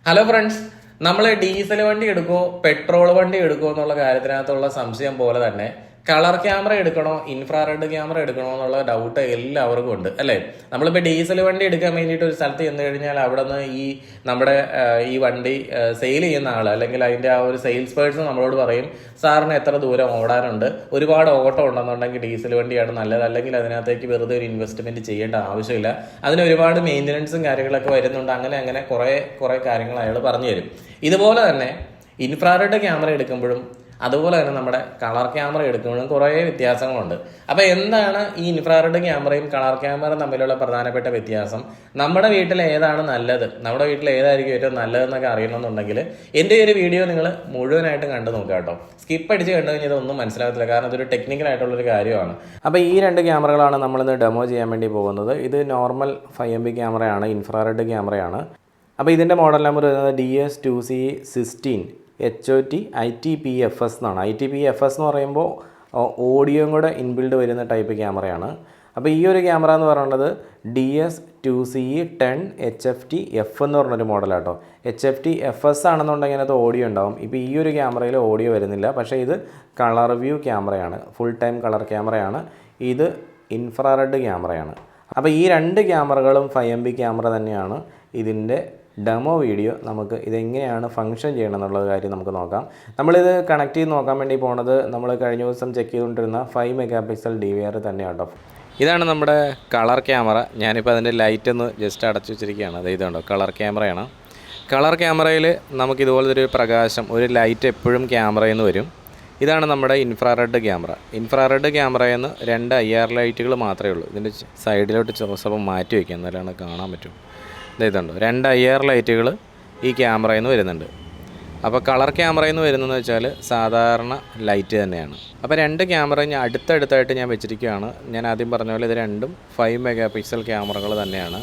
Hello friends, നമ്മൾ diesel വണ്ടി എടുക്കുമോ പെട്രോൾ വണ്ടി എടുക്കുമോ എന്നുള്ള കാര്യത്തിനകത്തുള്ള സംശയം പോലെ തന്നെ കളർ ക്യാമറ എടുക്കണോ ഇൻഫ്രാറെഡ് ക്യാമറ എടുക്കണോ എന്നുള്ള ഡൗട്ട് എല്ലാവർക്കും ഉണ്ട് അല്ലേ. നമ്മളിപ്പോൾ ഡീസൽ വണ്ടി എടുക്കാൻ വേണ്ടിയിട്ട് ഒരു സ്ഥലത്ത് ചെന്ന് കഴിഞ്ഞാൽ അവിടെ നിന്ന് നമ്മുടെ ഈ വണ്ടി സെയിൽ ചെയ്യുന്ന ആൾ അല്ലെങ്കിൽ അതിൻ്റെ ആ ഒരു സെയിൽസ് പേഴ്സൺ നമ്മളോട് പറയും, സാറിന് എത്ര ദൂരം ഓടാനുണ്ട്, ഒരുപാട് ഓട്ടം ഉണ്ടെന്നുണ്ടെങ്കിൽ ഡീസൽ വണ്ടിയാണ് നല്ലത്, അല്ലെങ്കിൽ അതിനകത്തേക്ക് വെറുതെ ഒരു ഇൻവെസ്റ്റ്മെന്റ് ചെയ്യേണ്ട ആവശ്യമില്ല, അതിന് ഒരുപാട് മെയിൻ്റനൻസും കാര്യങ്ങളൊക്കെ വരുന്നുണ്ട്, അങ്ങനെ കുറേ കാര്യങ്ങൾ അയാൾ പറഞ്ഞു തരും. ഇതുപോലെ തന്നെ ഇൻഫ്രാറെഡ് ക്യാമറ എടുക്കുമ്പോഴും അതുപോലെ തന്നെ നമ്മുടെ കളർ ക്യാമറ എടുക്കുമ്പോഴും കുറേ വ്യത്യാസങ്ങളുണ്ട്. അപ്പോൾ എന്താണ് ഈ ഇൻഫ്രാറെഡ് ക്യാമറയും കളർ ക്യാമറയും തമ്മിലുള്ള പ്രധാനപ്പെട്ട വ്യത്യാസം, നമ്മുടെ വീട്ടിൽ ഏതാണ് നല്ലത്, നമ്മുടെ വീട്ടിൽ ഏതായിരിക്കും ഏറ്റവും നല്ലതെന്നൊക്കെ അറിയണമെന്നുണ്ടെങ്കിൽ എൻ്റെ ഒരു വീഡിയോ നിങ്ങൾ മുഴുവനായിട്ട് കണ്ടു നോക്കുക കേട്ടോ. സ്കിപ്പ് അടിച്ച് കണ്ടു കഴിഞ്ഞാൽ ഇതൊന്നും മനസ്സിലാകത്തില്ല, കാരണം ഇതൊരു ടെക്നിക്കൽ ആയിട്ടുള്ളൊരു കാര്യമാണ്. അപ്പോൾ ഈ രണ്ട് ക്യാമറകളാണ് നമ്മളിന്ന് ഡെമോ ചെയ്യാൻ വേണ്ടി പോകുന്നത്. ഇത് നോർമൽ 5MP ക്യാമറയാണ്, ഇൻഫ്രാറെഡ് ക്യാമറയാണ്. അപ്പോൾ ഇതിൻ്റെ മോഡൽ നമ്പർ വരുന്നത് DS2C16 HOT ITPFS എന്നാണ്. ITPFS എന്ന് പറയുമ്പോൾ ഓഡിയോയും കൂടെ ഇൻബിൽഡ് വരുന്ന ടൈപ്പ് ക്യാമറയാണ്. അപ്പോൾ ഈ ഒരു ക്യാമറ എന്ന് പറയുന്നത് DS2CE10 HFT-F എന്ന് പറഞ്ഞൊരു മോഡലാട്ടോ. HFT-FS ആണെന്നുണ്ടെങ്കിൽ അതിനകത്ത് ഓഡിയോ ഉണ്ടാവും. ഇപ്പോൾ ഈ ഒരു ക്യാമറയിൽ ഓഡിയോ വരുന്നില്ല, പക്ഷേ ഇത് കളർ വ്യൂ ക്യാമറയാണ്, ഫുൾ ടൈം കളർ ക്യാമറയാണ്. ഇത് ഇൻഫ്രാറെഡ് ക്യാമറയാണ്. അപ്പോൾ ഈ രണ്ട് ക്യാമറകളും 5MP ക്യാമറ തന്നെയാണ്. ഇതിൻ്റെ ഡെമോ വീഡിയോ നമുക്ക് ഇതെങ്ങനെയാണ് ഫംഗ്ഷൻ ചെയ്യണം എന്നുള്ള കാര്യം നമുക്ക് നോക്കാം. നമ്മളിത് കണക്ട് ചെയ്ത് നോക്കാൻ വേണ്ടി പോണത് നമ്മൾ കഴിഞ്ഞ ദിവസം ചെക്ക് ചെയ്തുകൊണ്ടിരുന്ന 5 MP DVR തന്നെയാണ് കേട്ടോ. ഇതാണ് നമ്മുടെ കളർ ക്യാമറ. ഞാനിപ്പോൾ അതിൻ്റെ ലൈറ്റ് ഒന്ന് ജസ്റ്റ് അടച്ചു വെച്ചിരിക്കുകയാണ്. അത് ഇതുണ്ടോ, കളർ ക്യാമറയാണ്. കളർ ക്യാമറയിൽ നമുക്കിതുപോലത്തെ ഒരു പ്രകാശം, ഒരു ലൈറ്റ് എപ്പോഴും ക്യാമറയിൽ നിന്ന് വരും. ഇതാണ് നമ്മുടെ ഇൻഫ്രാറെഡ് ക്യാമറ. ഇൻഫ്രാറെഡ് ക്യാമറയിൽ നിന്ന് 2 IR ലൈറ്റുകൾ മാത്രമേ ഉള്ളൂ. ഇതിൻ്റെ സൈഡിലോട്ട് സ്വപ്പം മാറ്റി വയ്ക്കുക, എന്നാലാണ് കാണാൻ പറ്റും. ഇതുണ്ടോ, 2 IR ലൈറ്റുകൾ ഈ ക്യാമറയിൽ നിന്ന് വരുന്നുണ്ട്. അപ്പോൾ കളർ ക്യാമറയിൽ നിന്ന് വരുന്നതെന്ന് വെച്ചാൽ സാധാരണ ലൈറ്റ് തന്നെയാണ്. അപ്പോൾ 2 ക്യാമറ ഞാൻ അടുത്തടുത്തായിട്ട് ഞാൻ വെച്ചിരിക്കുകയാണ്. ഞാൻ ആദ്യം പറഞ്ഞ പോലെ ഇത് രണ്ടും 5 MP ക്യാമറകൾ തന്നെയാണ്.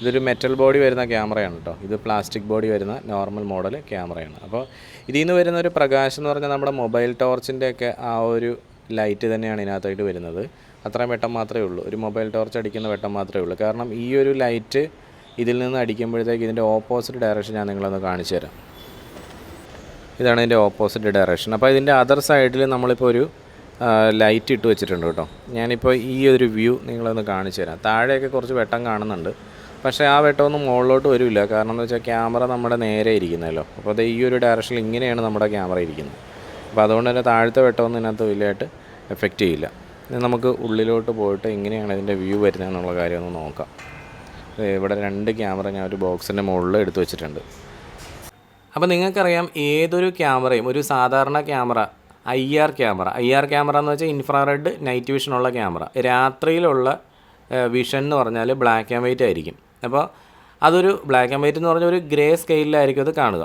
ഇതൊരു മെറ്റൽ ബോഡി വരുന്ന ക്യാമറയാണ് കേട്ടോ. ഇത് പ്ലാസ്റ്റിക് ബോഡി വരുന്ന നോർമൽ മോഡൽ ക്യാമറയാണ്. അപ്പോൾ ഇതിൽ നിന്ന് വരുന്ന ഒരു പ്രകാശം എന്ന് പറഞ്ഞാൽ നമ്മുടെ മൊബൈൽ ടോർച്ചിൻ്റെയൊക്കെ ആ ഒരു ലൈറ്റ് തന്നെയാണ് ഇതിനകത്തായിട്ട് വരുന്നത്. അത്രയും വെട്ടം മാത്രമേ ഉള്ളൂ, ഒരു മൊബൈൽ ടോർച്ച് അടിക്കുന്ന വെട്ടം മാത്രമേ ഉള്ളൂ. കാരണം ഈ ഒരു ലൈറ്റ് ഇതിൽ നിന്ന് അടിക്കുമ്പോഴത്തേക്ക് ഇതിൻ്റെ ഓപ്പോസിറ്റ് ഡയറക്ഷൻ ഞാൻ നിങ്ങളൊന്ന് കാണിച്ചു തരാം. ഇതാണ് ഇതിൻ്റെ ഓപ്പോസിറ്റ് ഡയറക്ഷൻ. അപ്പോൾ ഇതിൻ്റെ അതർ സൈഡിൽ നമ്മളിപ്പോൾ ഒരു ലൈറ്റ് ഇട്ട് വെച്ചിട്ടുണ്ട് കേട്ടോ. ഞാനിപ്പോൾ ഈ ഒരു വ്യൂ നിങ്ങളൊന്ന് കാണിച്ചു തരാം. താഴെയൊക്കെ കുറച്ച് വെട്ടം കാണുന്നുണ്ട്, പക്ഷേ ആ വെട്ടമൊന്നും മുകളിലോട്ട് വരില്ല. കാരണം എന്ന് വെച്ചാൽ ക്യാമറ നമ്മുടെ നേരെ ഇരിക്കുന്നല്ലോ. അപ്പോൾ അത് ഈ ഒരു ഡയറക്ഷനിൽ ഇങ്ങനെയാണ് നമ്മുടെ ക്യാമറ ഇരിക്കുന്നത്. അപ്പോൾ അതുകൊണ്ട് തന്നെ താഴത്തെ വെട്ടമൊന്നും ഇതിനകത്ത് വലിയതായിട്ട് എഫക്റ്റ് ചെയ്യില്ല. ഇനി നമുക്ക് ഉള്ളിലോട്ട് പോയിട്ട് എങ്ങനെയാണ് ഇതിൻ്റെ വ്യൂ വരുന്നത് എന്നുള്ള കാര്യം ഒന്ന് നോക്കാം. ഇവിടെ 2 ക്യാമറ ഞാൻ ഒരു ബോക്സിൻ്റെ മുകളിൽ എടുത്തു വെച്ചിട്ടുണ്ട്. അപ്പോൾ നിങ്ങൾക്കറിയാം, ഏതൊരു ക്യാമറയും ഒരു സാധാരണ ക്യാമറ IR ക്യാമറ എന്ന് വെച്ചാൽ ഇൻഫ്രാറെഡ് നൈറ്റ് വിഷനുള്ള ക്യാമറ. രാത്രിയിലുള്ള വിഷൻ എന്ന് പറഞ്ഞാൽ ബ്ലാക്ക് ആൻഡ് വൈറ്റ് ആയിരിക്കും. അപ്പോൾ അതൊരു ബ്ലാക്ക് ആൻഡ് വൈറ്റ് എന്ന് പറഞ്ഞാൽ ഒരു ഗ്രേ സ്കെയിലായിരിക്കും അത് കാണുക.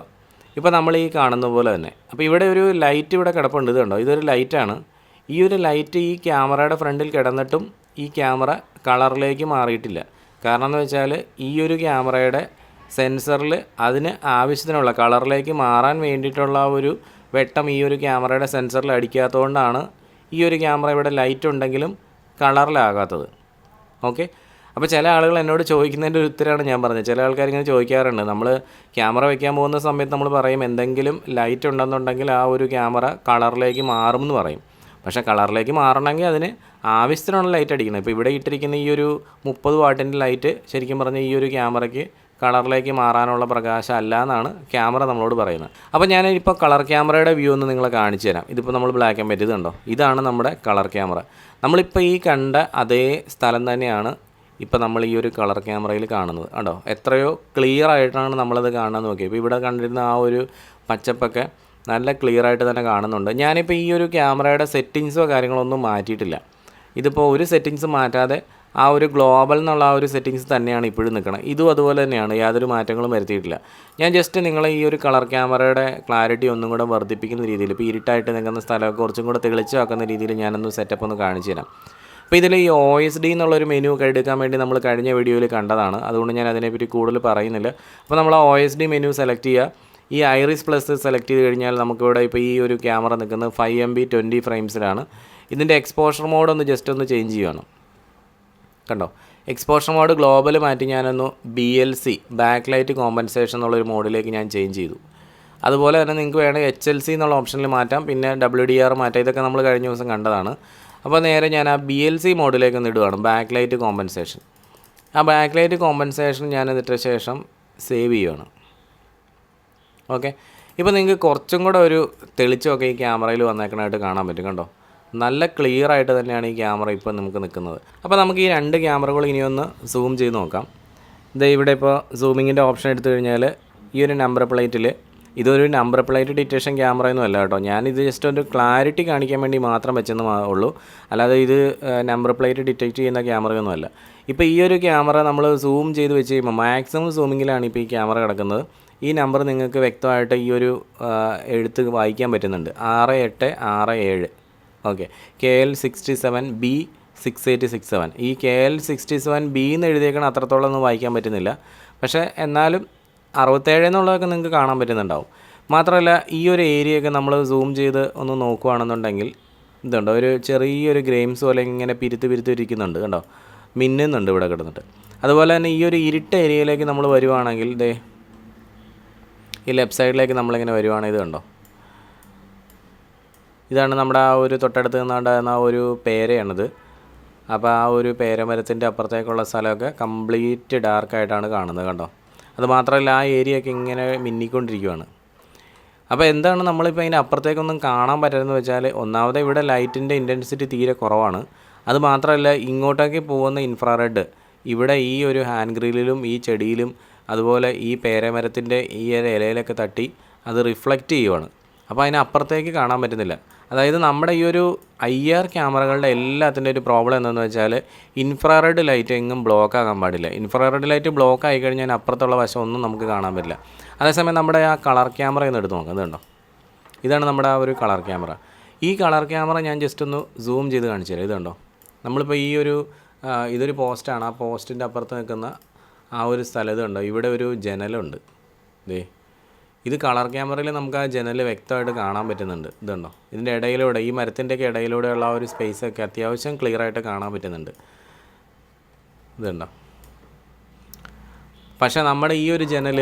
ഇപ്പോൾ നമ്മൾ ഈ കാണുന്ന പോലെ തന്നെ. അപ്പോൾ ഇവിടെ ഒരു ലൈറ്റ് ഇവിടെ കിടപ്പുണ്ട്. ഇത് കണ്ടോ, ഇതൊരു ലൈറ്റാണ്. ഈ ഒരു ലൈറ്റ് ഈ ക്യാമറയുടെ ഫ്രണ്ടിൽ കിടന്നിട്ടും ഈ ക്യാമറ കളറിലേക്ക് മാറിയിട്ടില്ല. കാരണം എന്ന് വെച്ചാൽ ഈ ഒരു ക്യാമറയുടെ സെൻസറിൽ അതിന് ആവശ്യത്തിനുള്ള കളറിലേക്ക് മാറാൻ വേണ്ടിയിട്ടുള്ള ഒരു വെട്ടം ഈ ഒരു ക്യാമറയുടെ സെൻസറിൽ അടിക്കാത്തതുകൊണ്ടാണ് ഈ ഒരു ക്യാമറ ഇവിടെ ലൈറ്റ് ഉണ്ടെങ്കിലും കളറിലാകാത്തത്. ഓക്കെ. അപ്പോൾ ചില ആളുകൾ എന്നോട് ചോദിക്കുന്നതിൻ്റെ ഒരു ഉത്തരമാണ് ഞാൻ പറഞ്ഞത്. ചില ആൾക്കാർ ഇങ്ങനെ ചോദിക്കാറുണ്ട്, നമ്മൾ ക്യാമറ വയ്ക്കാൻ പോകുന്ന സമയത്ത് നമ്മൾ പറയും എന്തെങ്കിലും ലൈറ്റ് ഉണ്ടെന്നുണ്ടെങ്കിൽ ആ ഒരു ക്യാമറ കളറിലേക്ക് മാറും എന്ന് പറയും. പക്ഷേ കളറിലേക്ക് മാറണമെങ്കിൽ അതിന് ആവശ്യത്തിനുള്ള ലൈറ്റ് അടിക്കണം. ഇപ്പോൾ ഇവിടെ ഇട്ടിരിക്കുന്ന ഈ ഒരു 30 വാട്ടിൻ്റെ ലൈറ്റ് ശരിക്കും പറഞ്ഞാൽ ഈ ഒരു ക്യാമറയ്ക്ക് കളറിലേക്ക് മാറാനുള്ള പ്രകാശം അല്ല എന്നാണ് ക്യാമറ നമ്മളോട് പറയുന്നത്. അപ്പോൾ ഞാനിപ്പോൾ കളർ ക്യാമറയുടെ വ്യൂ ഒന്ന് നിങ്ങളെ കാണിച്ചു തരാം. ഇതിപ്പോൾ നമ്മൾ ബ്ലാക്ക് ആൻഡ് വൈറ്റ് കണ്ടോ, ഇതാണ് നമ്മുടെ കളർ ക്യാമറ. നമ്മളിപ്പോൾ ഈ കണ്ട അതേ സ്ഥലം തന്നെയാണ് ഇപ്പോൾ നമ്മൾ ഈ ഒരു കളർ ക്യാമറയിൽ കാണുന്നത്. കണ്ടോ, എത്രയോ ക്ലിയർ ആയിട്ടാണ് നമ്മളത് കാണാൻ നോക്കിയത്. ഇപ്പോൾ ഇവിടെ കണ്ടിരുന്ന ആ ഒരു പച്ചപ്പൊക്കെ നല്ല ക്ലിയർ ആയിട്ട് തന്നെ കാണുന്നുണ്ട്. ഞാനിപ്പോൾ ഈ ഒരു ക്യാമറയുടെ സെറ്റിങ്സോ കാര്യങ്ങളൊന്നും മാറ്റിയിട്ടില്ല. ഇതിപ്പോൾ ഒരു സെറ്റിങ്സ് മാറ്റാതെ ആ ഒരു ഗ്ലോബൽ എന്നുള്ള ആ ഒരു സെറ്റിങ്സ് തന്നെയാണ് ഇപ്പോഴും നിൽക്കണം. ഇതും അതുപോലെ തന്നെയാണ്, യാതൊരു മാറ്റങ്ങളും വരുത്തിയിട്ടില്ല. ഞാൻ ജസ്റ്റ് നിങ്ങളെ ഈ ഒരു കളർ ക്യാമറയുടെ ക്ലാരിറ്റി ഒന്നും കൂടെ വർദ്ധിപ്പിക്കുന്ന രീതിയിൽ, ഇപ്പോൾ ഇരുട്ടായിട്ട് നിൽക്കുന്ന സ്ഥലമൊക്കെ കുറച്ചും കൂടെ തെളിച്ചാക്കുന്ന രീതിയിൽ ഞാനൊന്ന് സെറ്റപ്പ് ഒന്ന് കാണിച്ചു തരാം. അപ്പോൾ ഇതിൽ ഈ OSD എന്നുള്ളൊരു മെനു ഒക്കെ എടുക്കാൻ വേണ്ടി നമ്മൾ കഴിഞ്ഞ വീഡിയോയിൽ കണ്ടതാണ്. അതുകൊണ്ട് ഞാൻ അതിനെപ്പറ്റി കൂടുതൽ പറയുന്നില്ല. അപ്പോൾ നമ്മൾ ആ OSD മെനു സെലക്ട് ചെയ്യുക. ഈ ഐറിസ് പ്ലസ് സെലക്ട് ചെയ്ത് കഴിഞ്ഞാൽ നമുക്കിവിടെ ഇപ്പോൾ ഈ ഒരു ക്യാമറ നിൽക്കുന്നത് 5MP 20 ഫ്രെയിംസിലാണ്. ഇതിൻ്റെ എക്സ്പോഷർ മോഡ് ഒന്ന് ജസ്റ്റ് ഒന്ന് ചേഞ്ച് ചെയ്യുകയാണ്. കണ്ടോ, എക്സ്പോഷർ മോഡ് ഗ്ലോബൽ മാറ്റി ഞാനൊന്ന് BLC ബാക്ക് ലൈറ്റ് കോമ്പൻസേഷൻ എന്നുള്ളൊരു മോഡിലേക്ക് ഞാൻ ചേഞ്ച് ചെയ്തു. അതുപോലെ തന്നെ നിങ്ങൾക്ക് വേണമെങ്കിൽ HLC എന്നുള്ള ഓപ്ഷനിൽ മാറ്റാം, പിന്നെ WDR മാറ്റാം. ഇതൊക്കെ നമ്മൾ കഴിഞ്ഞ ദിവസം കണ്ടതാണ്. അപ്പോൾ നേരെ ഞാൻ ആ BLC മോഡിലേക്ക് ഒന്ന് ഇടുകയാണ്, ബാക്ക് ലൈറ്റ് കോമ്പൻസേഷൻ. ആ ബാക്ക് ലൈറ്റ് കോമ്പൻസേഷൻ ഞാൻ ഇട്ട ശേഷം സേവ് ചെയ്യുകയാണ്. ഓക്കെ, ഇപ്പോൾ നിങ്ങൾക്ക് കുറച്ചും കൂടെ ഒരു തെളിച്ചമൊക്കെ ഈ ക്യാമറയിൽ വന്നേക്കണായിട്ട് കാണാൻ പറ്റും. കണ്ടോ, നല്ല ക്ലിയർ ആയിട്ട് തന്നെയാണ് ഈ ക്യാമറ ഇപ്പോൾ നമുക്ക് നിൽക്കുന്നത്. അപ്പോൾ നമുക്ക് ഈ 2 ക്യാമറകൾ ഇനിയൊന്ന് സൂം ചെയ്ത് നോക്കാം. ഇത് ഇവിടെ ഇപ്പോൾ സൂമിങ്ങിൻ്റെ ഓപ്ഷൻ എടുത്തു കഴിഞ്ഞാൽ ഈ ഒരു നമ്പർ പ്ലേറ്റിൽ, ഇതൊരു നമ്പർ പ്ലേറ്റ് ഡിറ്റക്ഷൻ ക്യാമറയൊന്നും അല്ല കേട്ടോ, ഞാനിത് ജസ്റ്റ് ഒരു ക്ലാരിറ്റി കാണിക്കാൻ വേണ്ടി മാത്രം വെച്ചെന്ന് ഉള്ളൂ, അല്ലാതെ ഇത് നമ്പർ പ്ലേറ്റ് ഡിറ്റക്റ്റ് ചെയ്യുന്ന ക്യാമറയൊന്നുമല്ല. ഇപ്പോൾ ഈ ഒരു ക്യാമറ നമ്മൾ സൂം ചെയ്ത് വെച്ച് കഴിയുമ്പോൾ മാക്സിമം സൂമിങ്ങിലാണ് ഇപ്പോൾ ഈ ക്യാമറ കിടക്കുന്നത്. ഈ നമ്പർ നിങ്ങൾക്ക് വ്യക്തമായിട്ട് ഈ ഒരു എഴുത്ത് വായിക്കാൻ പറ്റുന്നുണ്ട്, 6867. Okay, KL67B6867. ഈ KL67B എന്ന് എഴുതിയേക്കണം, അത്രത്തോളം ഒന്നും വായിക്കാൻ പറ്റുന്നില്ല. പക്ഷേ എന്നാലും 67 എന്നുള്ളതൊക്കെ നിങ്ങൾക്ക് കാണാൻ പറ്റുന്നുണ്ടാവും. മാത്രമല്ല ഈ ഒരു ഏരിയയൊക്കെ നമ്മൾ സൂം ചെയ്ത് ഒന്ന് നോക്കുകയാണെന്നുണ്ടെങ്കിൽ ഇതുണ്ടോ, ഒരു ചെറിയൊരു ഗ്രെയിംസ് പോലെ ഇങ്ങനെ പിരുത്ത് ഇരിക്കുന്നുണ്ട്. കണ്ടോ, മിന്നുന്നുണ്ട് ഇവിടെ കിടന്നിട്ട്. അതുപോലെ തന്നെ ഈ ഒരു ഇരുട്ട ഏരിയയിലേക്ക് നമ്മൾ വരുവാണെങ്കിൽ ദേ ഈ ലെഫ്റ്റ് സൈഡിലേക്ക് നമ്മളിങ്ങനെ വരുവാണെങ്കിൽ ഇത് കണ്ടോ, ഇതാണ് നമ്മുടെ ആ ഒരു തൊട്ടടുത്ത് നിന്നുണ്ടായിരുന്ന ആ ഒരു പേരയാണിത്. അപ്പോൾ ആ ഒരു പേരമരത്തിൻ്റെ അപ്പുറത്തേക്കുള്ള സ്ഥലമൊക്കെ കംപ്ലീറ്റ് ഡാർക്കായിട്ടാണ് കാണുന്നത്. കണ്ടോ, അതുമാത്രമല്ല ആ ഏരിയയൊക്കെ ഇങ്ങനെ മിന്നിക്കൊണ്ടിരിക്കുകയാണ്. അപ്പോൾ എന്താണ് നമ്മളിപ്പോൾ അതിൻ്റെ അപ്പുറത്തേക്കൊന്നും കാണാൻ പറ്റുന്നതെന്ന് വെച്ചാൽ, ഒന്നാമത് ഇവിടെ ലൈറ്റിൻ്റെ ഇൻറ്റൻസിറ്റി തീരെ കുറവാണ്. അതുമാത്രമല്ല ഇങ്ങോട്ടേക്ക് പോകുന്ന ഇൻഫ്രാറെഡ് ഇവിടെ ഈ ഒരു ഹാൻഡ് ഗ്രില്ലിലും ഈ ചെടിയിലും അതുപോലെ ഈ പേരമരത്തിൻ്റെ ഈ ഒരു ഇലയിലൊക്കെ തട്ടി അത് റിഫ്ലക്റ്റ് ചെയ്യുവാണ്. അപ്പോൾ അതിനപ്പുറത്തേക്ക് കാണാൻ പറ്റുന്നില്ല. അതായത് നമ്മുടെ ഈ ഒരു IR ക്യാമറകളുടെ എല്ലാത്തിൻ്റെ ഒരു പ്രോബ്ലം എന്താണെന്ന് വെച്ചാൽ, ഇൻഫ്രാറെഡ് ലൈറ്റ് എങ്ങും ബ്ലോക്ക് ആകാൻ പാടില്ല. ഇൻഫ്രാറെഡ് ലൈറ്റ് ബ്ലോക്ക് ആയി കഴിഞ്ഞാൽ അപ്പുറത്തുള്ള വശം ഒന്നും നമുക്ക് കാണാൻ പറ്റില്ല. അതേസമയം നമ്മുടെ ആ കളർ ക്യാമറ ഒന്ന് എടുത്ത് നോക്കാം. ഇതുണ്ടോ, ഇതാണ് നമ്മുടെ ആ ഒരു കളർ ക്യാമറ. ഈ കളർ ക്യാമറ ഞാൻ ജസ്റ്റ് ഒന്ന് സൂം ചെയ്ത് കാണിച്ചു തരാം. ഇതുണ്ടോ, നമ്മളിപ്പോൾ ഈ ഒരു ഇതൊരു പോസ്റ്റാണ്, ആ പോസ്റ്റിൻ്റെ അപ്പുറത്ത് നിൽക്കുന്ന ആ ഒരു സ്ഥലം ഇതുണ്ടോ, ഇവിടെ ഒരു ജനലുണ്ട്. ദേ ഇത് കളർ ക്യാമറയിൽ നമുക്ക് ആ ജനൽ വ്യക്തമായിട്ട് കാണാൻ പറ്റുന്നുണ്ട്. ഇതുണ്ടോ, ഇതിൻ്റെ ഇടയിലൂടെ ഈ മരത്തിൻ്റെയൊക്കെ ഇടയിലൂടെയുള്ള ആ ഒരു സ്പേസൊക്കെ അത്യാവശ്യം ക്ലിയറായിട്ട് കാണാൻ പറ്റുന്നുണ്ട്. ഇതുണ്ടോ, പക്ഷേ നമ്മുടെ ഈ ഒരു ജനൽ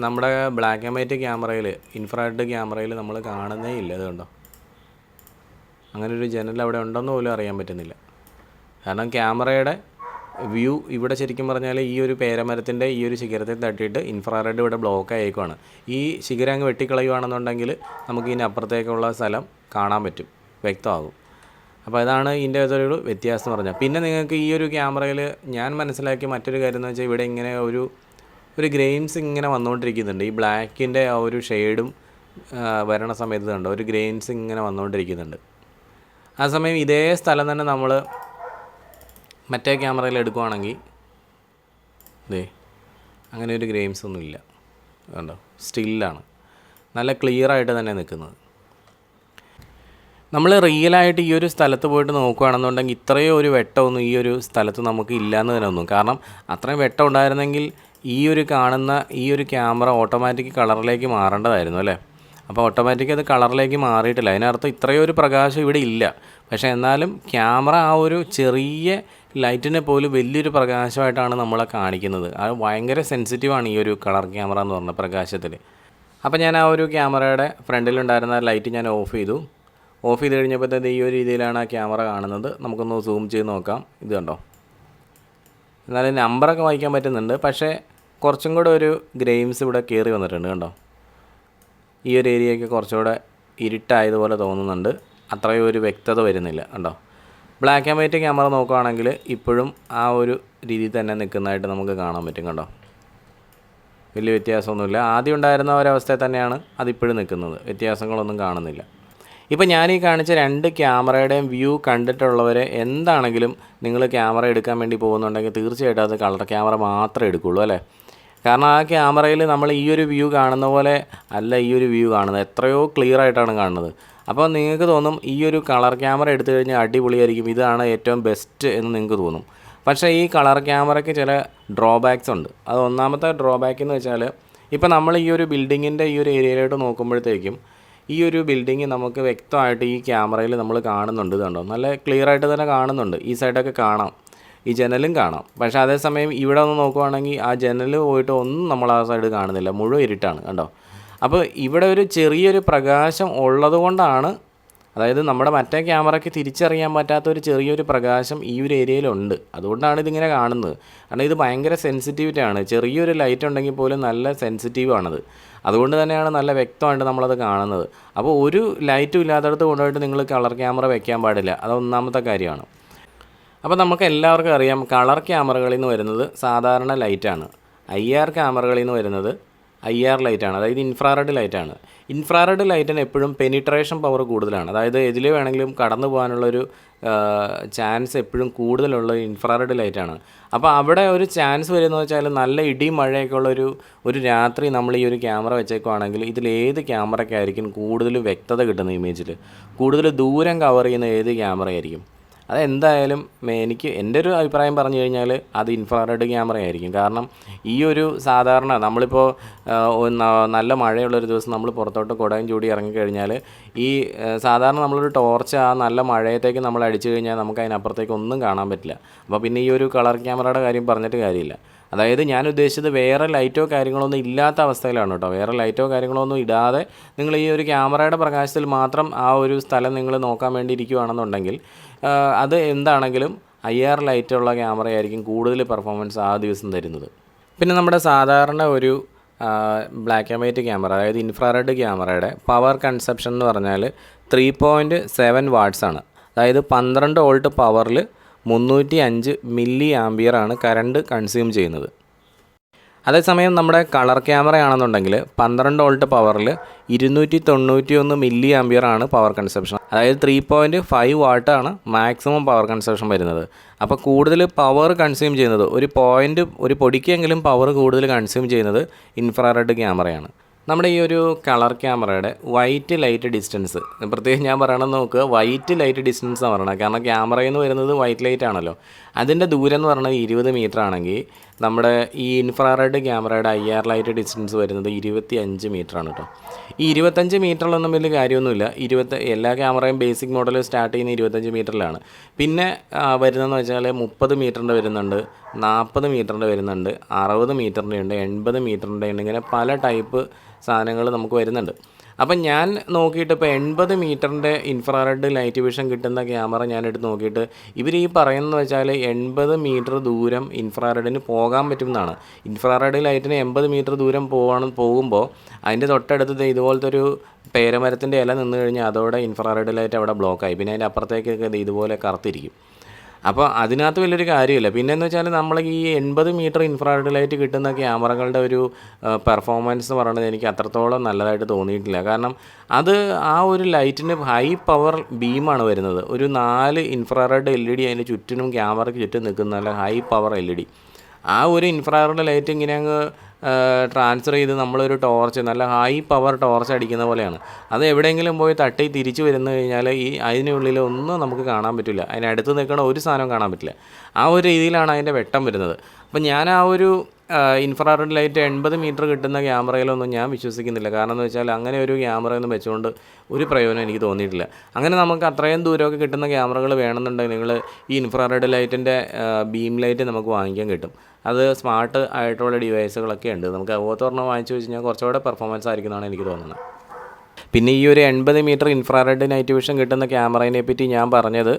നമ്മുടെ ബ്ലാക്ക് ആൻഡ് വൈറ്റ് ക്യാമറയിൽ, ഇൻഫ്രാറെഡ് ക്യാമറയിൽ നമ്മൾ കാണുന്നേ ഇല്ല. ഇതുണ്ടോ, അങ്ങനെ ഒരു ജനൽ അവിടെ ഉണ്ടെന്ന് പോലും അറിയാൻ പറ്റുന്നില്ല. കാരണം ക്യാമറയുടെ വ്യൂ ഇവിടെ ശരിക്കും പറഞ്ഞാൽ ഈ ഒരു പേരമരത്തിൻ്റെ ഈ ഒരു ശിഖരത്തിൽ തട്ടിയിട്ട് ഇൻഫ്രാറെഡ് ഇവിടെ ബ്ലോക്ക് ആയേക്കുവാണ്. ഈ ശിഖരം അങ്ങ് വെട്ടിക്കളയുവാണെന്നുണ്ടെങ്കിൽ നമുക്ക് ഇതിന് അപ്പുറത്തേക്കുള്ള സ്ഥലം കാണാൻ പറ്റും, വ്യക്തമാകും. അപ്പോൾ അതാണ് ഇതിൻ്റെ അതൊരു വ്യത്യാസം പറഞ്ഞാൽ. പിന്നെ നിങ്ങൾക്ക് ഈ ഒരു ക്യാമറയിൽ ഞാൻ മനസ്സിലാക്കിയ മറ്റൊരു കാര്യം എന്ന് വെച്ചാൽ, ഇവിടെ ഇങ്ങനെ ഒരു ഗ്രെയിൻസ് ഇങ്ങനെ വന്നുകൊണ്ടിരിക്കുന്നുണ്ട്. ഈ ബ്ലാക്കിൻ്റെ ആ ഒരു ഷെയ്ഡും വരണ സമയത്ത് കണ്ടോ, ഒരു ഗ്രെയിൻസ് ഇങ്ങനെ വന്നുകൊണ്ടിരിക്കുന്നുണ്ട്. ആ സമയം ഇതേ സ്ഥലം തന്നെ നമ്മൾ മറ്റേ ക്യാമറയിൽ എടുക്കുവാണെങ്കിൽ ദേ അങ്ങനെ ഒരു ഗ്രെയിംസ് ഒന്നും ഇല്ല. കണ്ടോ, സ്റ്റില്ലാണ്, നല്ല ക്ലിയർ ആയിട്ട് തന്നെ നിൽക്കുന്നത്. നമ്മൾ റിയലായിട്ട് ഈ ഒരു സ്ഥലത്ത് പോയിട്ട് നോക്കുകയാണെന്നുണ്ടെങ്കിൽ ഇത്രയും ഒരു വെട്ടമൊന്നും ഈ ഒരു സ്ഥലത്ത് നമുക്ക് ഇല്ലയെന്ന് തന്നെ ഒന്നും. കാരണം അത്രയും വെട്ടം ഉണ്ടായിരുന്നെങ്കിൽ ഈ ഒരു കാണുന്ന ഈ ഒരു ക്യാമറ ഓട്ടോമാറ്റിക് കളറിലേക്ക് മാറേണ്ടതായിരുന്നു അല്ലേ. അപ്പോൾ ഓട്ടോമാറ്റിക് അത് കളറിലേക്ക് മാറിയിട്ടില്ല. അതിനർത്ഥം ഇത്രയും ഒരു പ്രകാശം ഇവിടെ ഇല്ല. പക്ഷേ എന്നാലും ക്യാമറ ആ ഒരു ചെറിയ ലൈറ്റിനെ പോലും വലിയൊരു പ്രകാശമായിട്ടാണ് നമ്മളെ കാണിക്കുന്നത്. അത് ഭയങ്കര സെൻസിറ്റീവാണ് ഈ ഒരു കളർ ക്യാമറ എന്ന് പറഞ്ഞ പ്രകാശത്തിൽ. അപ്പോൾ ഞാൻ ആ ഒരു ക്യാമറയുടെ ഫ്രണ്ടിലുണ്ടായിരുന്ന ലൈറ്റ് ഞാൻ ഓഫ് ചെയ്തു കഴിഞ്ഞപ്പോഴത്തേക്ക് ഈ ഒരു രീതിയിലാണ് ആ ക്യാമറ കാണുന്നത്. നമുക്കൊന്ന് സൂം ചെയ്ത് നോക്കാം. ഇത് കണ്ടോ, എന്നാലും നമ്പറൊക്കെ വായിക്കാൻ പറ്റുന്നുണ്ട്. പക്ഷേ കുറച്ചും കൂടെ ഒരു ഗ്രെയിംസ് ഇവിടെ കയറി വന്നിട്ടുണ്ട്. കണ്ടോ, ഈ ഒരു ഏരിയയ്ക്ക് കുറച്ചുകൂടെ ഇരുട്ടായതുപോലെ തോന്നുന്നുണ്ട്, അത്രയും ഒരു വ്യക്തത വരുന്നില്ല. കണ്ടോ, ബ്ലാക്ക് ആൻഡ് വൈറ്റ് ക്യാമറ നോക്കുകയാണെങ്കിൽ ഇപ്പോഴും ആ ഒരു രീതിയിൽ തന്നെ നിൽക്കുന്നതായിട്ട് നമുക്ക് കാണാൻ പറ്റും. കണ്ടോ, വലിയ വ്യത്യാസമൊന്നുമില്ല. ആദ്യം ഉണ്ടായിരുന്ന ഒരവസ്ഥയിൽ തന്നെയാണ് അതിപ്പോഴും നിൽക്കുന്നത്, വ്യത്യാസങ്ങളൊന്നും കാണുന്നില്ല. ഇപ്പോൾ ഞാൻ ഈ കാണിച്ച 2 ക്യാമറയുടെയും വ്യൂ കണ്ടിട്ടുള്ളവരെ എന്താണെങ്കിലും നിങ്ങൾ ക്യാമറ എടുക്കാൻ വേണ്ടി പോകുന്നുണ്ടെങ്കിൽ തീർച്ചയായിട്ടും അത് കളർ ക്യാമറ മാത്രമേ എടുക്കുകയുള്ളൂ അല്ലേ. കാരണം ആ ക്യാമറയിൽ നമ്മൾ ഈ ഒരു വ്യൂ കാണുന്ന പോലെ അല്ല ഈ ഒരു വ്യൂ കാണുന്നത്, എത്രയോ ക്ലിയർ ആയിട്ടാണ് കാണുന്നത്. അപ്പോൾ നിങ്ങൾക്ക് തോന്നും ഈ ഒരു കളർ ക്യാമറ എടുത്തു കഴിഞ്ഞാൽ അടിപൊളിയായിരിക്കും, ഇതാണ് ഏറ്റവും ബെസ്റ്റ് എന്ന് നിങ്ങൾക്ക് തോന്നും. പക്ഷേ ഈ കളർ ക്യാമറയ്ക്ക് ചില ഡ്രോബാക്സ് ഉണ്ട്. അത് ഒന്നാമത്തെ ഡ്രോബാക്ക് എന്ന് വെച്ചാൽ, ഇപ്പോൾ നമ്മൾ ഈ ഒരു ബിൽഡിങ്ങിൻ്റെ ഈ ഒരു ഏരിയയിലോട്ട് നോക്കുമ്പോഴത്തേക്കും ഈ ഒരു ബിൽഡിങ് നമുക്ക് വ്യക്തമായിട്ട് ഈ ക്യാമറയിൽ നമ്മൾ കാണുന്നുണ്ട്. ഇതുണ്ടോ, നല്ല ക്ലിയർ ആയിട്ട് തന്നെ കാണുന്നുണ്ട്. ഈ സൈഡൊക്കെ കാണാം. ഈ ജനലും കാണാം. പക്ഷേ അതേസമയം ഇവിടെ ഒന്ന് നോക്കുവാണെങ്കിൽ ആ ജനൽ പോയിട്ട് ഒന്നും നമ്മൾ ആ സൈഡ് കാണുന്നില്ല, മുഴുവൻ ഇരുട്ടാണ് കണ്ടോ. അപ്പോൾ ഇവിടെ ഒരു ചെറിയൊരു പ്രകാശം ഉള്ളത് കൊണ്ടാണ്, അതായത് നമ്മുടെ മറ്റേ ക്യാമറയ്ക്ക് തിരിച്ചറിയാൻ പറ്റാത്ത ഒരു ചെറിയൊരു പ്രകാശം ഈ ഒരു ഏരിയയിലുണ്ട്. അതുകൊണ്ടാണ് ഇതിങ്ങനെ കാണുന്നത്. കാരണം ഇത് ഭയങ്കര സെൻസിറ്റിവിറ്റി ആണ്. ചെറിയൊരു ലൈറ്റ് ഉണ്ടെങ്കിൽ പോലും നല്ല സെൻസിറ്റീവ് ആണത്. അതുകൊണ്ട് തന്നെയാണ് നല്ല വ്യക്തമായിട്ട് നമ്മളത് കാണുന്നത്. അപ്പോൾ ഒരു ലൈറ്റും ഇല്ലാത്തടത്ത് കൊണ്ടുപോയിട്ട് നിങ്ങൾ കളർ ക്യാമറ വെക്കാൻ പാടില്ല. അത് ഒന്നാമത്തെ കാര്യമാണ്. അപ്പോൾ നമുക്ക് എല്ലാവർക്കും അറിയാം, കളർ ക്യാമറകളിൽ നിന്ന് വരുന്നത് സാധാരണ ലൈറ്റാണ്. IR ക്യാമറകളിൽ നിന്ന് വരുന്നത് IR ലൈറ്റാണ്, അതായത് ഇൻഫ്രാറെഡ് ലൈറ്റാണ്. ഇൻഫ്രാറെഡ് ലൈറ്റിന് എപ്പോഴും പെനിട്രേഷൻ പവർ കൂടുതലാണ്. അതായത് ഇതിൽ വേണമെങ്കിലും കടന്നു പോകാനുള്ളൊരു ചാൻസ് എപ്പോഴും കൂടുതലുള്ള ഇൻഫ്രാറെഡ് ലൈറ്റാണ്. അപ്പോൾ അവിടെ ഒരു ചാൻസ് വരുന്നത് വെച്ചാൽ നല്ല ഇടിയും മഴയൊക്കെ ഒരു രാത്രി നമ്മൾ ഈ ഒരു ക്യാമറ വെച്ചേക്കുവാണെങ്കിൽ ഇതിലേത് ക്യാമറയ്ക്കായിരിക്കും കൂടുതൽ വ്യക്തത കിട്ടുന്ന ഇമേജിൽ, കൂടുതൽ ദൂരം കവർ ചെയ്യുന്ന ഏത് ക്യാമറയായിരിക്കും? അതെന്തായാലും എൻ്റെ ഒരു അഭിപ്രായം പറഞ്ഞു കഴിഞ്ഞാൽ അത് ഇൻഫ്രാറെഡ് ക്യാമറ ആയിരിക്കും. കാരണം ഈ ഒരു സാധാരണ നമ്മളിപ്പോൾ നല്ല മഴയുള്ളൊരു ദിവസം നമ്മൾ പുറത്തോട്ട് കുടയും ചൂടി ഇറങ്ങിക്കഴിഞ്ഞാൽ ഈ സാധാരണ നമ്മളൊരു ടോർച്ച് ആ നല്ല മഴയത്തേക്ക് നമ്മൾ അടിച്ചു കഴിഞ്ഞാൽ നമുക്ക് അതിനപ്പുറത്തേക്ക് ഒന്നും കാണാൻ പറ്റില്ല. അപ്പോൾ പിന്നെ ഈ ഒരു കളർ ക്യാമറയുടെ കാര്യം പറഞ്ഞിട്ട് കാര്യമില്ല. അതായത് ഞാൻ ഉദ്ദേശിച്ചത് വേറെ ലൈറ്റോ കാര്യങ്ങളൊന്നും ഇല്ലാത്ത അവസ്ഥയിലാണ് കേട്ടോ. വേറെ ലൈറ്റോ കാര്യങ്ങളൊന്നും ഇടാതെ നിങ്ങൾ ഈ ഒരു ക്യാമറയുടെ പ്രകാശത്തിൽ മാത്രം ആ ഒരു സ്ഥലം നിങ്ങൾ നോക്കാൻ വേണ്ടി ഇരിക്കുകയാണെന്നുണ്ടെങ്കിൽ അത് എന്താണെങ്കിലും IR ലൈറ്റുള്ള ക്യാമറയായിരിക്കും കൂടുതൽ പെർഫോമൻസ് ആ ദിവസം തരുന്നത്. പിന്നെ നമ്മുടെ സാധാരണ ഒരു ബ്ലാക്ക് ആൻഡ് വൈറ്റ് ക്യാമറ, അതായത് ഇൻഫ്രാറെഡ് ക്യാമറയുടെ പവർ കൺസപ്ഷൻ എന്ന് പറഞ്ഞാൽ 3.7 വാട്ട്സ് ആണ്. അതായത് 12 വോൾട്ട് പവറിൽ 305 മില്ലി ആംപിയറാണ് കറണ്ട് കൺസ്യൂം ചെയ്യുന്നത്. അതേസമയം നമ്മുടെ കളർ ക്യാമറ ആണെന്നുണ്ടെങ്കിൽ 12 വോൾട്ട് പവറിൽ 291 മില്ലി ആംപിയറാണ് പവർ കൺസപ്ഷൻ. അതായത് 3.5 വാട്ടാണ് മാക്സിമം പവർ കൺസപ്ഷൻ വരുന്നത്. അപ്പോൾ കൂടുതൽ പവർ കൺസ്യൂം ചെയ്യുന്നത് ഒരു പൊടിക്കെങ്കിലും പവർ കൂടുതൽ കൺസ്യൂം ചെയ്യുന്നത് ഇൻഫ്രാറെഡ് ക്യാമറയാണ്. നമ്മുടെ ഈ ഒരു കളർ ക്യാമറയുടെ വൈറ്റ് ലൈറ്റ് ഡിസ്റ്റൻസ്, പ്രത്യേകം ഞാൻ പറയണമെന്ന് നോക്കുക, വൈറ്റ് ലൈറ്റ് ഡിസ്റ്റൻസ് എന്ന് പറയണം. കാരണം ക്യാമറയിൽ നിന്ന് വരുന്നത് വൈറ്റ് ലൈറ്റ് ആണല്ലോ. അതിൻ്റെ ദൂരം എന്ന് പറയുന്നത് 20 മീറ്റർ ആണെങ്കിൽ നമ്മുടെ ഈ ഇൻഫ്രാറെഡ് ക്യാമറയുടെ IR ലൈറ്റ് ഡിസ്റ്റൻസ് വരുന്നത് 25 മീറ്ററാണ് കേട്ടോ. ഈ 25 മീറ്ററിലൊന്നും വലിയ കാര്യമൊന്നുമില്ല. എല്ലാ ക്യാമറയും ബേസിക് മോഡൽ സ്റ്റാർട്ട് ചെയ്യുന്ന 25 മീറ്ററിലാണ്. പിന്നെ വരുന്നതെന്ന് വെച്ചാൽ 30 മീറ്ററിൻ്റെ വരുന്നുണ്ട്, 40 മീറ്ററിൻ്റെ വരുന്നുണ്ട്, 60 മീറ്ററിൻ്റെ ഉണ്ട്, 80 മീറ്ററിൻ്റെ ഉണ്ട്. ഇങ്ങനെ പല ടൈപ്പ് സാധനങ്ങൾ നമുക്ക് വരുന്നുണ്ട്. അപ്പം ഞാൻ നോക്കിയിട്ട് ഇപ്പോൾ 80 മീറ്ററിൻ്റെ ഇൻഫ്രാറെഡ് ലൈറ്റ് വിഷൻ കിട്ടുന്ന ക്യാമറ ഞാൻ എടുത്ത് നോക്കിയിട്ട് ഇവർ ഈ പറയുന്നത് വെച്ചാൽ 80 മീറ്റർ ദൂരം ഇൻഫ്രാറെഡിന് പോകാൻ പറ്റുമെന്നാണ്. ഇൻഫ്രാറെഡ് ലൈറ്റിന് 80 മീറ്റർ ദൂരം പോകുമ്പോൾ അതിൻ്റെ തൊട്ടടുത്ത് ഇതുപോലത്തെ ഒരു പേരമരത്തിൻ്റെ ഇല നിന്ന് കഴിഞ്ഞാൽ അതോടെ ഇൻഫ്രാറെഡ് ലൈറ്റ് അവിടെ ബ്ലോക്കായി. പിന്നെ അതിൻ്റെ അപ്പുറത്തേക്കൊക്കെ ഇതുപോലെ കറുത്തിരിക്കും. അപ്പോൾ അതിനകത്ത് വലിയൊരു കാര്യമില്ല. പിന്നെയെന്ന് വെച്ചാൽ നമ്മൾ ഈ 80 മീറ്റർ ഇൻഫ്രാറെഡ് ലൈറ്റ് കിട്ടുന്ന ക്യാമറകളുടെ ഒരു പെർഫോമൻസ് എന്ന് പറയുന്നത് എനിക്ക് അത്രത്തോളം നല്ലതായിട്ട് തോന്നിയിട്ടില്ല. കാരണം അത് ആ ഒരു ലൈറ്റിന് ഹൈ പവർ ബീമാണ് വരുന്നത്. ഒരു 4 ഇൻഫ്രാറെഡ് LED അതിന് ചുറ്റിനും ക്യാമറയ്ക്ക് ചുറ്റും നിൽക്കുന്ന നല്ല ഹൈ പവർ LED. ആ ഒരു ഇൻഫ്രാറെഡ് ലൈറ്റ് ഇങ്ങനെ അങ്ങ് ട്രാൻസ്ഫർ ചെയ്ത് നമ്മളൊരു ടോർച്ച്, നല്ല ഹൈ പവർ ടോർച്ച് അടിക്കുന്ന പോലെയാണ്. അത് എവിടെയെങ്കിലും പോയി തട്ടി തിരിച്ചു വരുന്നു കഴിഞ്ഞാൽ അതിനുള്ളിൽ ഒന്നും നമുക്ക് കാണാൻ പറ്റില്ല. അതിനടുത്ത് നിൽക്കണ ഒരു സാധനവും കാണാൻ പറ്റില്ല. ആ ഒരു രീതിയിലാണ് അതിൻ്റെ വെട്ടം വരുന്നത്. അപ്പം ഞാൻ ആ ഒരു ഇൻഫ്രാറെഡ് ലൈറ്റ് 80 മീറ്റർ കിട്ടുന്ന ക്യാമറയിലൊന്നും ഞാൻ വിശ്വസിക്കുന്നില്ല. കാരണം എന്ന് വെച്ചാൽ അങ്ങനെ ഒരു ക്യാമറയൊന്നും വെച്ചുകൊണ്ട് ഒരു പ്രയോജനം എനിക്ക് തോന്നിയിട്ടില്ല. അങ്ങനെ നമുക്ക് അത്രയും ദൂരമൊക്കെ കിട്ടുന്ന ക്യാമറകൾ വേണമെന്നുണ്ടെങ്കിൽ നിങ്ങൾ ഈ ഇൻഫ്രാറെഡ് ലൈറ്റിൻ്റെ ബീം ലൈറ്റ് നമുക്ക് വാങ്ങിക്കാൻ കിട്ടും. അത് സ്മാർട്ട് ആയിട്ടുള്ള ഡിവൈസുകളൊക്കെ ഉണ്ട്. നമുക്ക് അതുപോലത്തെ വാങ്ങിച്ചു വെച്ച് കഴിഞ്ഞാൽ കുറച്ചുകൂടെ പെർഫോമൻസ് ആയിരിക്കുന്നതാണ് എനിക്ക് തോന്നുന്നത്. പിന്നെ ഈ ഒരു 80 മീറ്റർ ഇൻഫ്രാറെഡ് നൈറ്റ് വിഷൻ കിട്ടുന്ന ക്യാമറയെ പറ്റി ഞാൻ പറഞ്ഞത്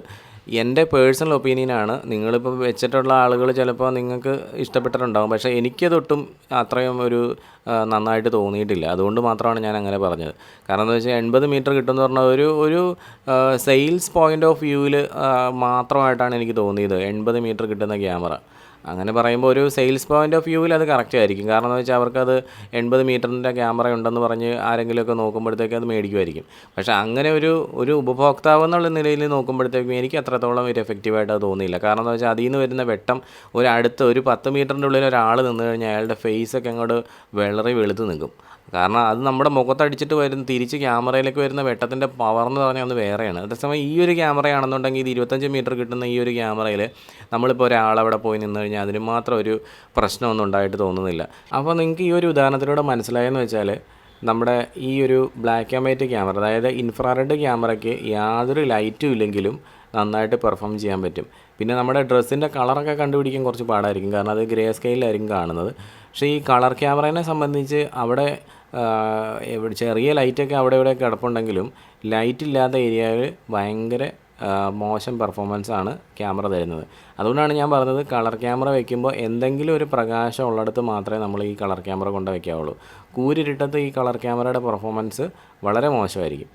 എൻ്റെ പേഴ്സണൽ ഒപ്പീനിയനാണ്. നിങ്ങളിപ്പോൾ വെച്ചിട്ടുള്ള ആളുകൾ ചിലപ്പോൾ നിങ്ങൾക്ക് ഇഷ്ടപ്പെട്ടിട്ടുണ്ടാകും, പക്ഷേ എനിക്കതൊട്ടും അത്രയും ഒരു നന്നായിട്ട് തോന്നിയിട്ടില്ല. അതുകൊണ്ട് മാത്രമാണ് ഞാൻ അങ്ങനെ പറഞ്ഞത്. കാരണം എന്താ വെച്ചാൽ 80 മീറ്റർ കിട്ടുമെന്ന് പറഞ്ഞാൽ ഒരു സെയിൽസ് പോയിൻ്റ് ഓഫ് വ്യൂവിൽ മാത്രമായിട്ടാണ് എനിക്ക് തോന്നിയത് 80 മീറ്റർ കിട്ടുന്ന ക്യാമറ. അങ്ങനെ പറയുമ്പോൾ ഒരു സെയിൽസ് പോയിൻ്റ് ഓഫ് വ്യൂവിൽ അത് കറക്റ്റ് ആയിരിക്കും. കാരണം എന്ന് വെച്ചാൽ അവർക്കത് 80 മീറ്ററിൻ്റെ ക്യാമറ ഉണ്ടെന്ന് പറഞ്ഞ് ആരെങ്കിലുമൊക്കെ നോക്കുമ്പോഴത്തേക്ക് അത് മേടിക്കുമായിരിക്കും. പക്ഷേ അങ്ങനെ ഒരു ഉപഭോക്താവ് എന്നുള്ള നിലയിൽ നോക്കുമ്പോഴത്തേക്കും എനിക്ക് അത്രത്തോളം ഒരു എഫക്റ്റീവായിട്ട് അത് തോന്നിയില്ല. കാരണം എന്ന് വെച്ചാൽ അതിൽ നിന്ന് വരുന്ന വെട്ടം ഒരു 10 മീറ്ററിൻ്റെ ഉള്ളിൽ ഒരാൾ നിന്ന് കഴിഞ്ഞാൽ അയാളുടെ ഫേസൊക്കെ അങ്ങോട്ട് വെളുത്ത് നിൽക്കും. കാരണം അത് നമ്മുടെ മുഖത്തടിച്ചിട്ട് തിരിച്ച് ക്യാമറയിലേക്ക് വരുന്ന വെട്ടത്തിൻ്റെ പവർ എന്ന് പറഞ്ഞാൽ ഒന്ന് വേറെയാണ്. അതേസമയം ഈ ഒരു ക്യാമറയാണെന്നുണ്ടെങ്കിൽ ഇത് 25 മീറ്റർ കിട്ടുന്ന ഈ ഒരു ക്യാമറയിൽ നമ്മളിപ്പോൾ ഒരാളവിടെ പോയി നിന്ന് കഴിഞ്ഞാൽ അതിന് മാത്രം ഒരു പ്രശ്നമൊന്നും ഉണ്ടായിട്ട് തോന്നുന്നില്ല. അപ്പോൾ നിങ്ങൾക്ക് ഈ ഒരു ഉദാഹരണത്തിലൂടെ മനസ്സിലായെന്ന് വെച്ചാൽ നമ്മുടെ ഈ ഒരു ബ്ലാക്ക് ആൻഡ് വൈറ്റ് ക്യാമറ, അതായത് ഇൻഫ്രാറെഡ് ക്യാമറയ്ക്ക് യാതൊരു ലൈറ്റും ഇല്ലെങ്കിലും നന്നായിട്ട് പെർഫോം ചെയ്യാൻ പറ്റും. പിന്നെ നമ്മുടെ ഡ്രസ്സിൻ്റെ കളറൊക്കെ കണ്ടുപിടിക്കാൻ കുറച്ച് പാടായിരിക്കും, കാരണം അത് ഗ്രേ സ്കെയിലായിരിക്കും കാണുന്നത്. പക്ഷേ ഈ കളർ ക്യാമറേനെ സംബന്ധിച്ച് അവിടെ ചെറിയ ലൈറ്റൊക്കെ അവിടെ ഇവിടെ കിടപ്പുണ്ടെങ്കിലും ലൈറ്റ് ഇല്ലാത്ത ഏരിയയിൽ ഭയങ്കര മോശം പെർഫോമൻസാണ് ക്യാമറ തരുന്നത്. അതുകൊണ്ടാണ് ഞാൻ പറഞ്ഞത് കളർ ക്യാമറ വയ്ക്കുമ്പോൾ എന്തെങ്കിലും ഒരു പ്രകാശം ഉള്ളിടത്ത് മാത്രമേ നമ്മൾ ഈ കളർ ക്യാമറ കൊണ്ട് വയ്ക്കാവുള്ളൂ. കൂരിരുട്ടത്ത് ഈ കളർ ക്യാമറയുടെ പെർഫോമൻസ് വളരെ മോശമായിരിക്കും.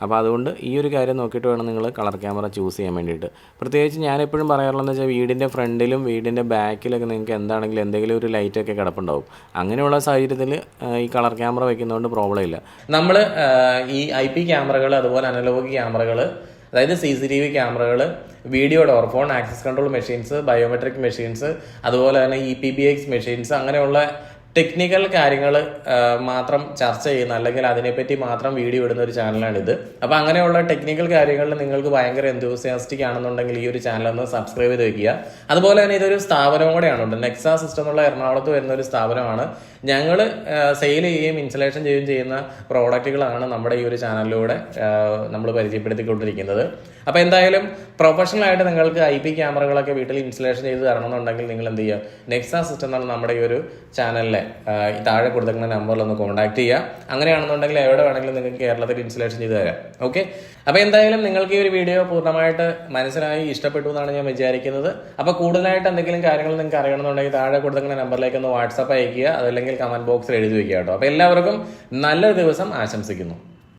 അപ്പോൾ അതുകൊണ്ട് ഈ ഒരു കാര്യം നോക്കിയിട്ട് വേണം നിങ്ങൾ കളർ ക്യാമറ ചൂസ് ചെയ്യാൻ വേണ്ടിയിട്ട്. പ്രത്യേകിച്ച് ഞാനെപ്പോഴും പറയാറുള്ളതെന്ന് വെച്ചാൽ വീടിൻ്റെ ഫ്രണ്ടിലും വീടിൻ്റെ ബാക്കിലൊക്കെ നിങ്ങൾക്ക് എന്താണെങ്കിലും എന്തെങ്കിലും ഒരു ലൈറ്റൊക്കെ കിടപ്പുണ്ടാവും. അങ്ങനെയുള്ള സാഹചര്യത്തിൽ ഈ കളർ ക്യാമറ വയ്ക്കുന്നതുകൊണ്ട് പ്രോബ്ലം ഇല്ല. നമ്മൾ ഈ IP ക്യാമറകൾ, അതുപോലെ അനലോഗ് ക്യാമറകൾ, അതായത് CCTV ക്യാമറകൾ, video door, phone access control machines, biometric machines, അതുപോലെ തന്നെ EPBX മെഷീൻസ്, അങ്ങനെയുള്ള ടെക്നിക്കൽ കാര്യങ്ങൾ മാത്രം ചർച്ച ചെയ്യുന്ന, അല്ലെങ്കിൽ അതിനെപ്പറ്റി മാത്രം വീഡിയോ ഇടുന്ന ഒരു ചാനലാണിത്. അപ്പോൾ അങ്ങനെയുള്ള ടെക്നിക്കൽ കാര്യങ്ങളിൽ നിങ്ങൾക്ക് ഭയങ്കര എന്തൂസിയാസ്റ്റിക് ആണെന്നുണ്ടെങ്കിൽ ഈ ഒരു ചാനൽ ഒന്ന് സബ്സ്ക്രൈബ് ചെയ്ത് വെക്കുക. അതുപോലെ തന്നെ ഇതൊരു സ്ഥാപനം കൂടെയാണ്. നെക്സ സിസ്റ്റം എന്നുള്ള എറണാകുളത്ത് വരുന്ന ഒരു സ്ഥാപനമാണ്. ഞങ്ങൾ സെയിൽ ചെയ്യുകയും ഇൻസ്റ്റലേഷൻ ചെയ്യുകയും ചെയ്യുന്ന പ്രോഡക്റ്റുകളാണ് നമ്മുടെ ഈ ഒരു ചാനലിലൂടെ നമ്മൾ പരിചയപ്പെടുത്തിക്കൊണ്ടിരിക്കുന്നത്. അപ്പോൾ എന്തായാലും പ്രൊഫഷണലായിട്ട് നിങ്ങൾക്ക് IP ക്യാമറകളൊക്കെ വീട്ടിൽ ഇൻസ്റ്റലേഷൻ ചെയ്ത് തരണമെന്നുണ്ടെങ്കിൽ നിങ്ങൾ എന്ത് ചെയ്യുക, നെക്സ സിസ്റ്റം എന്നുള്ള നമ്മുടെ ഈ ഒരു ചാനലിലെ താഴെ കൊടുത്തിരിക്കുന്ന നമ്പറിൽ ഒന്ന് കോൺടാക്ട് ചെയ്യുക. അങ്ങനെയാണെന്നുണ്ടെങ്കിൽ എവിടെ വേണമെങ്കിലും നിങ്ങൾക്ക് കേരളത്തിൽ ഇൻസ്റ്റലേഷൻ ചെയ്ത് തരാം. ഓക്കെ. അപ്പോൾ എന്തായാലും നിങ്ങൾക്ക് ഈ ഒരു വീഡിയോ പൂർണ്ണമായിട്ട് മനസ്സിലായി, ഇഷ്ടപ്പെട്ടു എന്നാണ് ഞാൻ വിചാരിക്കുന്നത്. അപ്പോൾ കൂടുതലായിട്ട് എന്തെങ്കിലും കാര്യങ്ങൾ നിങ്ങൾക്ക് അറിയണമെന്നുണ്ടെങ്കിൽ താഴെ കൊടുത്തിരിക്കുന്ന നമ്പറിലേക്ക് ഒന്ന് വാട്സാപ്പ് അയക്കുക, അതല്ലെങ്കിൽ കമന്റ് ബോക്സിൽ എഴുതി വയ്ക്കുക കേട്ടോ. അപ്പോൾ എല്ലാവർക്കും നല്ലൊരു ദിവസം ആശംസിക്കുന്നു.